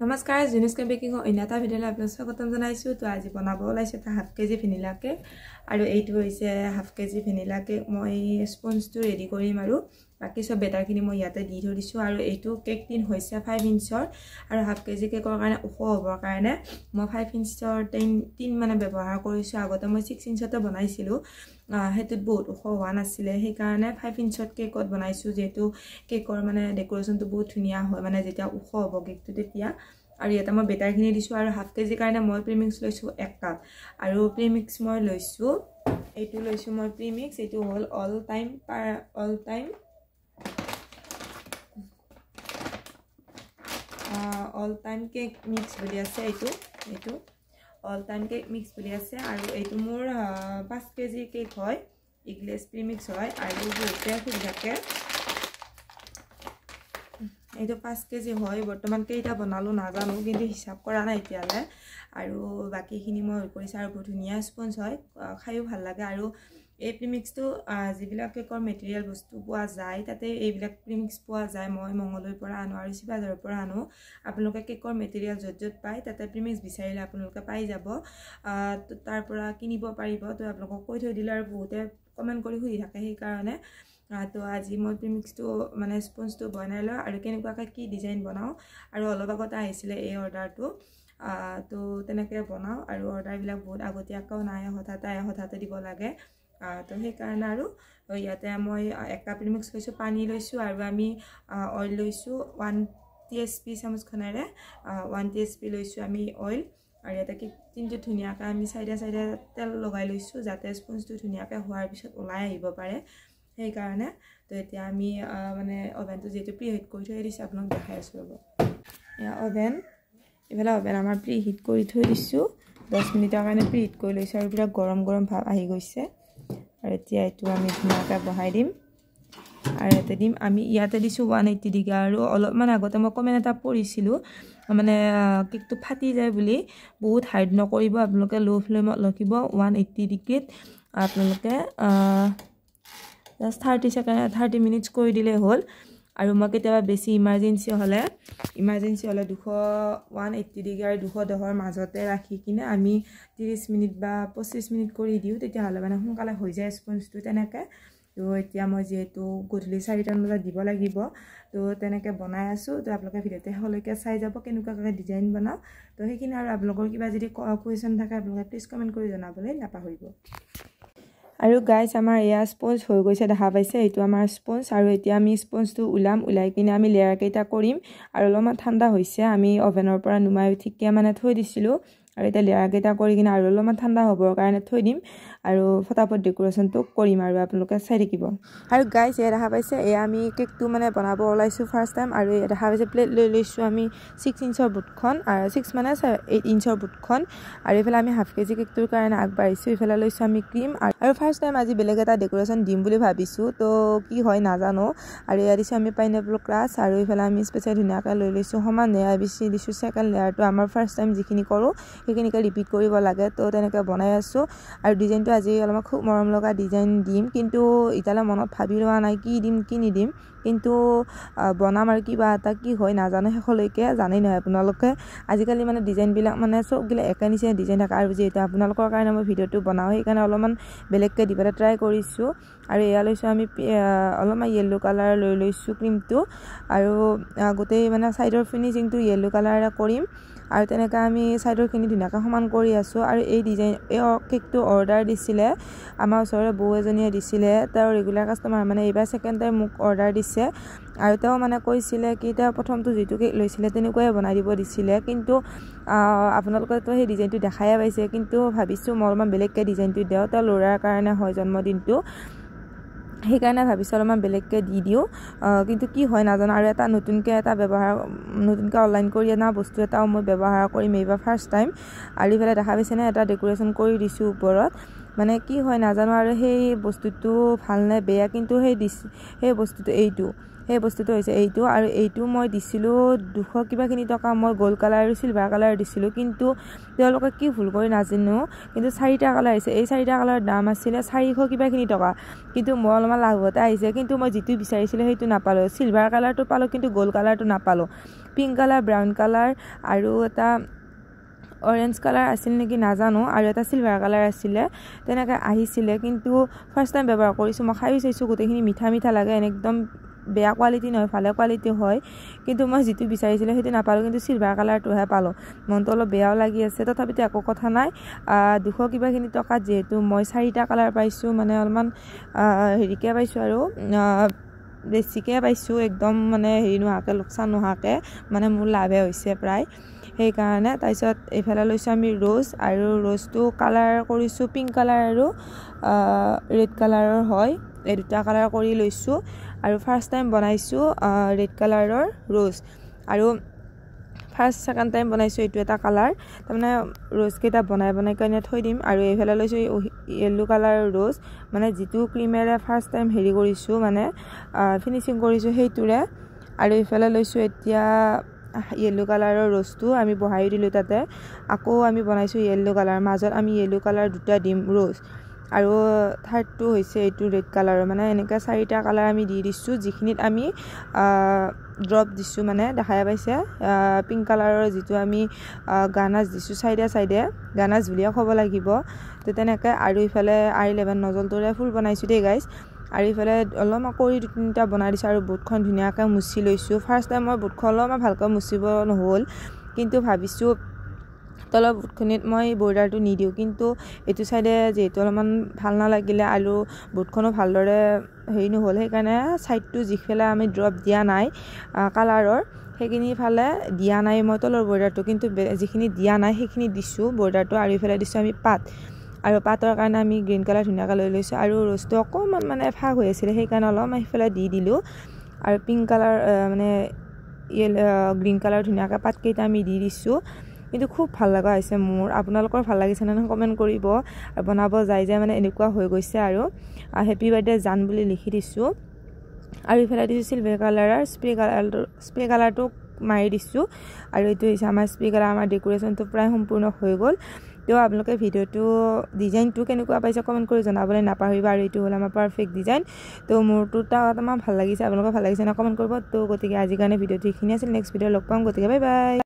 नमस्कार जुनुस्का बेकिंग इनाता भिडियोले आपन स्वागतम जनाइछु तो आज बनाबो ओलाइछु ता हाफ केजी भेनिला केक आरो एइटु होइसे हाफ केजी भेनिला केक মই स्पंज तो रेडी কৰিম আৰু बाकी सब बेटार খিনি মই ইয়াতে দি থৈ দিছো আৰু এইটো কেক টিন হৈছে 5 ইঞ্চৰ আৰু হাফ কেজি কেকৰ কাৰণে ওখ হ'বৰ কাৰণে মই 5 ইঞ্চৰ টিন মানে ব্যৱহাৰ কৰিছো আগতে মই 6 ইঞ্চতে বনাইছিলো হেতুত বহুত ওখ হোৱা নাছিলে সেই কাৰণে 5 ইঞ্চত কেকত বনাইছো যেটো কেকৰ মানে ডেকোৰেশনটো বহুত ধুনিয়া হয় মানে যেতিয়া ওখ হ'ব কেকটো তেতিয়া আৰু এটা মই বেটাৰ খিনি দিছো আৰু হাফ কেজি কাৰণে মই প্ৰিমিক্স লৈছো 1 কাপ আৰু প্ৰিমিক্স মই লৈছো এইটো লৈছো মই প্ৰিমিক্স এইটো হল অল টাইম কেক মিক্স বুলি আছে এইটো অল টাইম কেক মিক্স বুলি আছে আৰু এইটো মোৰ 5 কেজি কেক হয় ইগলেছ প্ৰিমিক্স হয় আৰু বহুতে খুজিথাকে এইটো 5 কেজি হয় বৰ্তমান কেইটা বনালো নাজানো কিন্তু হিসাব কৰা নাই এতিয়ালে আৰু বাকিখিনি মই কৰিছা আৰু বহুত ধুনিয়া স্পঞ্জ হয় খাইও ভাল লাগে আৰু এই প্ৰিমিক্সটো যিবিলাক কেকৰ মেটেৰিয়েল বস্তু পোৱা যায় তাতে এইবিলাক প্ৰিমিক্স পোৱা যায় মই মংগলৰ পৰা আনো আৰু সিবাজাৰৰ পৰা আনো আপোনালোকে কেকৰ মেটেৰিয়েল যত পায় তাতে প্ৰিমিক্স বিচাৰিলে আপোনালোকে পাই যাব তাৰ পৰা কিনিব পাৰিব তো আপোনালোকক কৈ থৈ দিলে আৰু বহুতে কমেন্ট কৰি সুধি থাকে সেই কাৰণে তো আজি মই প্ৰিমিক্সটো মানে স্পঞ্জটো বনাই ল আৰু কেনেকুৱাকৈ কি ডিজাইন বনাও আৰু অলপ আগত আহিছিলে এই অৰ্ডাৰটো তো তেনেকৈ বনাও আৰু অৰ্ডাৰ বিলাক বহুত আগতীয়াকৈ নাই হঠাতে দিব লাগে তো সেই কাৰণে আৰু ইয়াতে মই 1 কাপ প্ৰিমিক্স লৈছো পানী লৈছো আৰু আমি অইল লৈছো 1 টিএসপি চামুচখনেৰে 1 টিএসপি লৈছো আমি অইল আৰু ইয়াতে তিনটো ধুনিয়াকৈ আমি সাইডে তেল লগাই লৈছো যাতে স্পঞ্জটো ধুনিয়াকৈ হোৱাৰ পিছত ওলাই আহিব পাৰে সেই কাৰণে তো এতিয়া আমি মানে ওভেনটো যেটো প্ৰিহিট কৰি থৈ দিছো আপোনাক দেখাই আছো ৰব ইয়া ওভেন ইফালে ওভেন আমাৰ প্ৰিহিট কৰি থৈ দিছো 10 মিনিটৰ কাৰণে প্ৰিহিট কৰি লৈছো আৰু পুৰা গৰম ভাব আহি গৈছে আৰু এতিয়া এটো আমি ধুনিয়াকৈ বহাই দিম আৰু এতে দিম আমি ইয়াতে দিছো 180 ডিগ্ৰী আৰু অলপমান আগতে মই কমেন্ট এটা পঢ়িছিলো মানে কেকটো ফাটি যায় বুলি বহুত হাইড নকৰিব আপোনালোকে লো ফ্লেমত ৰাখিব 180 ডিগ্ৰীত আপোনালোকে just 30 মিনিটস কৰি দিলে হল আৰু মই কেতিয়াবা বেছি ইমাৰ্জেন্সি হলে 180 ডিগ্ৰী আৰু 210 ৰ মাজতে ৰাখি কিনে আমি 30 মিনিট বা 25 মিনিট কৰি দিও তেতিয়া হলে মানে সোনকালে হৈ যায় স্পঞ্জটো তেনেকে তো এতিয়া মই যেটো গধুলি 4টা বজাত দিব লাগিব তো তেনেকে বনাই আছো তো আপোনালোকে ভিডিওতে হলৈকে চাই যাব কেনেকুৱাকৈ ডিজাইন বনাও তো সেইখিনি আৰু আপোনালোকৰ কিবা যদি কোৱেশ্চন থাকে আপোনালোকে প্লিজ কমেন্ট কৰি জনাবলৈ নাপাহৰিব আৰু গাইস আমাৰ ইয়া স্পঞ্জ হৈ গৈছে দেখা পাইছে এইটো আমাৰ স্পঞ্জ আৰু এতিয়া আমি স্পঞ্জটো উলাই কিনে আমি লেয়াৰ কেইটা কৰিম আৰু অলপমান ঠাণ্ডা হৈছে আমি ওভেনৰ পৰা নুমাই ঠিককে মানে থৈ দিছিলো আৰু এটা লেয়াৰ কেইটা কৰি কিনে আৰু অলপমান ঠাণ্ডা হ'বৰ কাৰণে থৈ দিম আৰু ফটাফট ডেকোৰেশনটো কৰিম আৰু আপোনালোকে চাই থাকিব আৰু গাইস এয়া দেখা পাইছে এয়া আমি কেকটো মানে বনাব ওলাইছো ফাৰ্স্ট টাইম আৰু এয়া দেখা পাইছে প্লেট লৈ লৈছো আমি 6 ইঞ্চৰ বুটখন আৰু 6 মানে 8 ইঞ্চৰ বুটখন আৰু এফালে আমি হাফ কেজি কেকটোৰ কাৰণে আগবাঢ়িছো এফালে লৈছো আমি ক্ৰীম আৰু ফাৰ্স্ট টাইম আজি বেলেগ এটা ডেকোৰেশন দিম বুলি ভাবিছো তো কি হয় নাজানো আৰু এয়া দিছো আমি পাইনাপল ক্ৰাছ আৰু এফালে আমি স্পেচিয়েল ধুনিয়াকৈ লৈ লৈছো সমান লেয়াৰ বেছি দিছো সেকেন্ড লেয়াৰটো আমাৰ ফাৰ্স্ট টাইম যিখিনি কৰো সেইখিনিকে ৰিপিট কৰিব লাগে তো তেনেকৈ বনাই আছো আৰু ডিজাইনটো আজি অলপ খুব মৰম লগা ডিজাইন দিম কিন্তু ইতালে মনত ভাবি লোৱা নাই কি দিম কি নিদিম কিন্তু বনাম আৰু কিবা এটা কি হয় নাজানো হেখলৈকে জানেই নহয় আপোনালোকে আজিকালি মানে ডিজাইন বিলাক মানে সব গিলা একানিছে ডিজাইন থাকে আৰু যেটা আপোনালোকৰ কাৰণে মই ভিডিওটো বনাও সেইকাৰণে অলপমান বেলেগকে দিবলৈ ট্ৰাই কৰিছো আৰু এয়া লৈছো আমি অলপমান ইয়েলো কালাৰ লৈ লৈছো ক্ৰীমটো আৰু গোটেই মানে সাইডৰ ফিনিশিংটো ইয়েলো কালাৰে কৰিম আৰু তেনেকা আমি সাইডৰ খিনি ধুনিয়াকৈ সমান কৰি আছো আৰু এই ডিজাইন এই কেকটো অৰ্ডাৰ দিছিলে আমাৰ ওচৰৰে বৌ এজনীয়ে দিছিলে তাৰ ৰেগুলাৰ কাস্টমাৰ মানে এইবাৰ সেকেন্ড টাইম মোক অৰ্ডাৰ দিছে আৰু তেওঁ মানে কৈছিলে কি তেওঁ প্ৰথমটো যেটো কেক লৈছিলে তেনেকুৱাই বনাই দিব দিছিলে কিন্তু আপোনালোকে তো সেই ডিজাইনটো দেখাই পাইছে কিন্তু ভাবিছো মই অলপমান বেলেগকে ডিজাইনটো দিও তাৰ ল'ৰাৰ কাৰণে হয় জন্মদিনটো সেইকাৰণে ভাবিছো অলপমান বেলেগকে দি দিও কিন্তু কি হয় নাজানো আৰু এটা নতুনকে অনলাইন কৰি আনা বস্তু এটাও মই ব্যৱহাৰ কৰিম এইবাৰ ফাৰ্স্ট টাইম আৰু ইফালে দেখা পাইছে না এটা ডেকোৰেশন কৰি দিছো ওপৰত মানে কি হয় নাজানো আৰু সেই বস্তুটো ভাল নে বেয়া কিন্তু সেই বস্তুটো এইটো সেই বস্তুটো হৈছে এইটো আৰু এইটো মই দিছিলোঁ 200 কিবাখিনি টকা মই গোল্ড কালাৰ আৰু চিলভাৰ কালাৰ দিছিলোঁ কিন্তু তেওঁলোকে কি ভুল কৰি নাজানো কিন্তু 4টা কালাৰ আহিছে এই 4টা কালাৰৰ দাম আছিলে 400 কিবাখিনি টকা কিন্তু মই অলপমান লাভতে আহিছে কিন্তু মই যিটো বিচাৰিছিলোঁ সেইটো নাপালোঁ চিলভাৰ কালাৰটো পালোঁ কিন্তু গোল্ড কালাৰটো নাপালোঁ পিংক কালাৰ ব্ৰাউন কালাৰ আৰু এটা অৰেঞ্জ কালাৰ আছিল নেকি নাজানো আৰু এটা চিলভাৰ কালাৰ আছিলে তেনেকৈ আহিছিলে কিন্তু ফাৰ্ষ্ট টাইম ব্যৱহাৰ কৰিছোঁ মই খাই চাইছোঁ গোটেইখিনি মিঠা মিঠা লাগে একদম বেয়া কোৱালিটি নহয় ভালে কোৱালিটি হয় কিন্তু মই যিটো বিচাৰিছিলোঁ সেইটো নাপালোঁ কিন্তু চিলভাৰ কালাৰটোহে পালোঁ মনটো অলপ বেয়াও লাগি আছে তথাপিতো একো কথা নাই 200 কিবাখিনি টকাত যিহেতু মই 4টা কালাৰ পাইছোঁ মানে অলপমান হেৰিকৈ পাইছোঁ আৰু বেছিকৈ পাইছোঁ একদম মানে হেৰি নোহোৱাকৈ লোকচান নোহোৱাকৈ মানে মোৰ লাভে হৈছে প্ৰায় সেইকাৰণে তাৰপিছত এইফালে লৈছোঁ আমি ৰ'জ আৰু ৰ'জটো কালাৰ কৰিছোঁ পিংক কালাৰ আৰু ৰেড কালাৰৰ হয় এই দুটা কালাৰ কৰি লৈছোঁ আৰু ফাৰ্ষ্ট টাইম বনাইছোঁ ৰেড কালাৰৰ ৰ'জ আৰু ফাৰ্ষ্ট ছেকেণ্ড টাইম বনাইছোঁ এইটো এটা কালাৰ তাৰমানে ৰ'জকেইটা বনাই কাৰণে থৈ দিম আৰু এইফালে লৈছোঁ য়েল্লো কালাৰৰ ৰ'জ মানে যিটো ক্ৰীমেৰে ফাৰ্ষ্ট টাইম হেৰি কৰিছোঁ মানে ফিনিচিং কৰিছোঁ সেইটোৰে আৰু এইফালে লৈছোঁ এতিয়া য়েল্লো কালাৰৰ ৰ'জটো আমি বহাই দিলোঁ তাতে আকৌ আমি বনাইছোঁ য়েল্লো কালাৰ মাজত আমি য়েল্লো কালাৰ দুটা দিম ৰ'জ আৰু থাৰ্ডটো হৈছে এইটো ৰেড কালাৰৰ মানে এনেকৈ 4টা কালাৰ আমি দি দিছোঁ যিখিনিত আমি ড্ৰপ দিছোঁ মানে দেখাই পাইছে পিংক কালাৰৰ যিটো আমি গানাজ দিছোঁ চাইডে গানাজ বুলিয়ে ক'ব লাগিব তো তেনেকৈ আৰু ইফালে R11 নজলটোৰে ফুল বনাইছোঁ দেই গাইজ আৰু ইফালে অলপমান কৰি 2-3টা বনাই দিছোঁ আৰু বুটখন ধুনীয়াকৈ মুচি লৈছোঁ ফাৰ্ষ্ট টাইম মই বুটখন অলপমান ভালকৈ মুচিব নহ'ল কিন্তু ভাবিছোঁ তলৰ বুটখনিত মই বৰ্ডাৰটো নিদিওঁ কিন্তু এইটো চাইডে যিহেতু অলপমান ভাল নালাগিলে আৰু বুটখনো ভালদৰে হেৰি নহ'ল সেইকাৰণে চাইডটো যিফালে আমি ড্ৰপ দিয়া নাই কালাৰৰ সেইখিনি ফালে দিয়া নাই মই তলৰ বৰ্ডাৰটো কিন্তু যিখিনি দিয়া নাই সেইখিনি দিছোঁ বৰ্ডাৰটো আৰু ইফালে দিছোঁ আমি পাত আৰু পাতৰ কাৰণে আমি গ্ৰীণ কালাৰ ধুনীয়াকৈ লৈ লৈছোঁ আৰু ৰ'জটো অকণমান মানে ফাগ হৈ আছিলে সেইকাৰণে অলপমান সিফালে দি দিলোঁ আৰু পিংক কালাৰ মানে গ্ৰীণ কালাৰ ধুনীয়াকৈ পাতকেইটা আমি দি দিছোঁ কিন্তু খুব ভাল লগা হৈছে মোৰ আপোনালোকৰ ভাল লাগিছে নে কমেণ্ট কৰিব আৰু বনাব যায় মানে এনেকুৱা হৈ গৈছে আৰু হেপী বাৰ্থডে জান বুলি লিখি দিছোঁ আৰু ইফালে দিছোঁ চিলভাৰ কালাৰৰ স্প্ৰে কালাৰটো মাৰি দিছোঁ আৰু এইটো হৈছে আমাৰ স্প্ৰে কালাৰ আমাৰ ডেকোৰেশ্যনটো প্ৰায় সম্পূৰ্ণ হৈ গ'ল তো আপোনালোকে ভিডিঅ'টো ডিজাইনটো কেনেকুৱা পাইছে কমেণ্ট কৰি জনাবলৈ নাপাহৰিব আৰু এইটো হ'ল আমাৰ পাৰফেক্ট ডিজাইন তো মোৰটো আমাৰ ভাল লাগিছে আপোনালোকৰ ভাল লাগিছে নে কমেণ্ট কৰিব তো গতিকে আজিৰ কাৰণে ভিডিঅ'টো এইখিনি আছিল নেক্সট ভিডিঅ' লগ পাম গতিকে বাই বাই